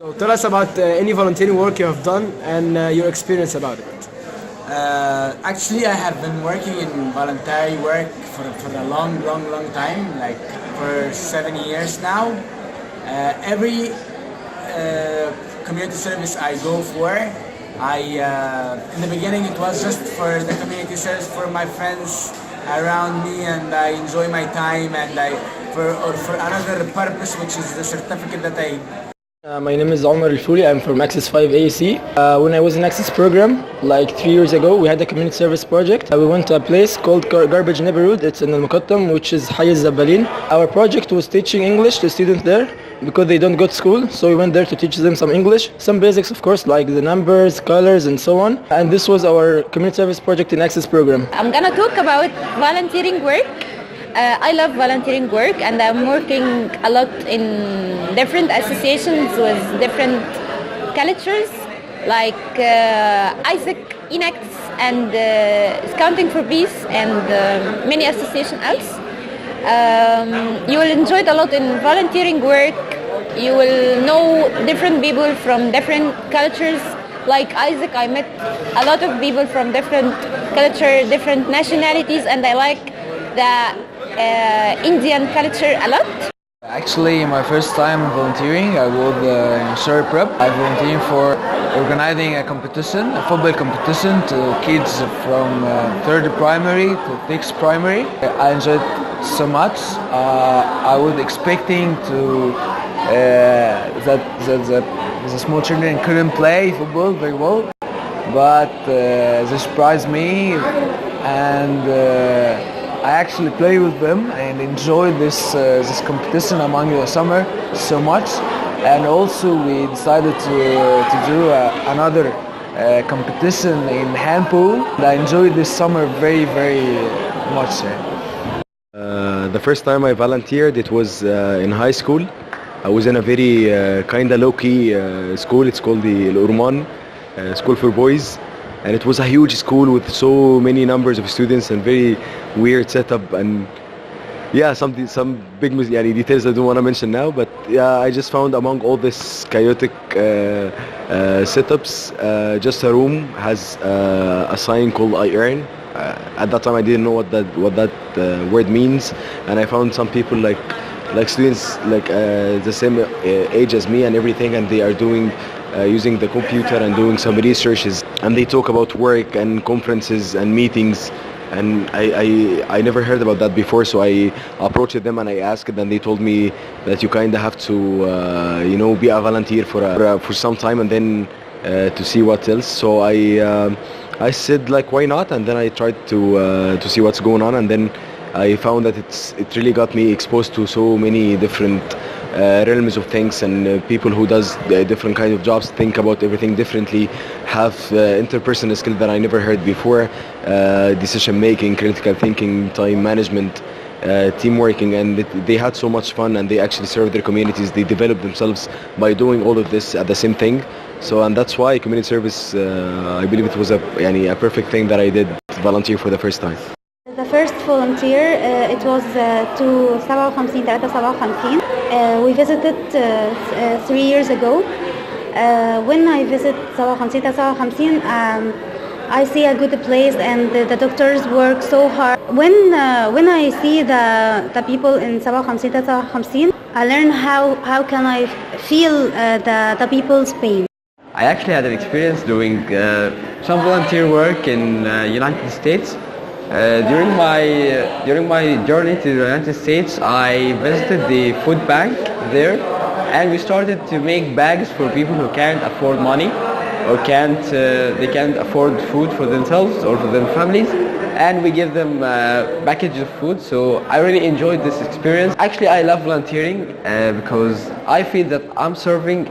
So tell us about any volunteering work you have done and your experience about it. Actually, I have been working in voluntary work for a long time, like for 7 years now. Every community service I go for, in the beginning it was just for the community service for my friends around me, and I enjoy my time, and for another purpose, which is the certificate that I. My name is Omar Al-Fouli. I'm from Access 5 AEC. When I was in Access program, like 3 years ago, we had a community service project. We went to a place called Garbage Neighborhood. It's in Al-Muqattam, which is Hayy Zabalin. Our project was teaching English to students there because they don't go to school. So we went there to teach them some English, some basics, of course, like the numbers, colors, and so on. And this was our community service project in Access program. I'm gonna talk about volunteering work. I love volunteering work, and I'm working a lot in different associations with different cultures, like Isaac Enacts and Scouting for Peace, and many associations else. You will enjoy it a lot in volunteering work. You will know different people from different cultures. Like Isaac, I met a lot of people from different culture, different nationalities, and I like the Indian culture a lot. Actually, my first time volunteering, I was in Surrey Prep. I volunteered for organizing a competition, a football competition to kids from 3rd primary to 6th primary. I enjoyed so much. I was expecting that the small children couldn't play football very well, but they surprised me, and I actually play with them and enjoy this competition among the summer so much. And also we decided to do another competition in handball. I enjoyed this summer very much. The first time I volunteered, it was in high school. I was in a very kind of low-key school. It's called the Al-Urman School for Boys. And it was a huge school with so many numbers of students and very weird setup, and yeah, some big details I don't want to mention now, but yeah, I just found among all this chaotic setups, just a room has a sign called I earn. At that time I didn't know what that word means, and I found some people like students like the same age as me and everything, and they are doing using the computer and doing some researches, and they talk about work and conferences and meetings, and I never heard about that before. So I approached them and I asked, and they told me that you kind of have to be a volunteer for some time, and then to see what else. So I said, like, why not? And then I tried to see what's going on, and then I found that it really got me exposed to so many different realms of things, and people who does different kind of jobs think about everything differently, have interpersonal skills that I never heard before, decision making, critical thinking, time management, team working, and they had so much fun, and they actually serve their communities. They develop themselves by doing all of this at the same thing. So, and that's why community service, I believe it was a perfect thing that I did volunteer for the first time. The first volunteer, it was to 57 we visited 3 years ago. When I visit 57 I see a good place, and the doctors work so hard. When I see the people in 57 I learn how can I feel the people's pain. I actually had an experience doing some volunteer work in United States. During my journey to the United States, I visited the food bank there, and we started to make bags for people who can't afford money, or they can't afford food for themselves or for their families, and we give them packages of food. So I really enjoyed this experience. Actually, I love volunteering because I feel that I'm serving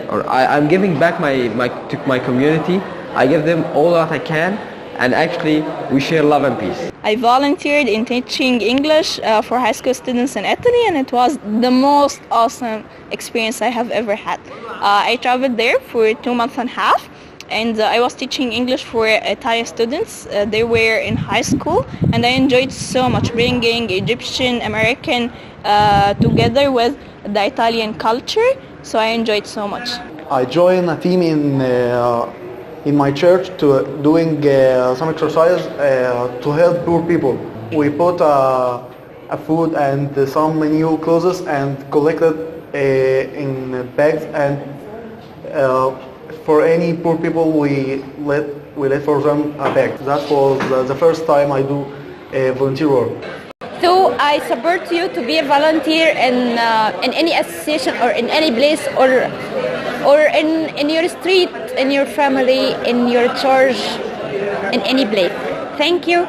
or I'm giving back to my community. I give them all that I can, and actually we share love and peace. I volunteered in teaching English for high school students in Italy, and it was the most awesome experience I have ever had. I traveled there for 2 months and a half, and I was teaching English for Italian students. They were in high school, and I enjoyed so much bringing Egyptian, American together with the Italian culture, so I enjoyed so much. I joined a team in my church to doing some exercise to help poor people. We put a food and some new clothes and collected in bags, and for any poor people we let for them a bag. That was the first time I do volunteer work. So I support you to be a volunteer in any association or in any place or in your street, in your family, in your church, in any place. Thank you.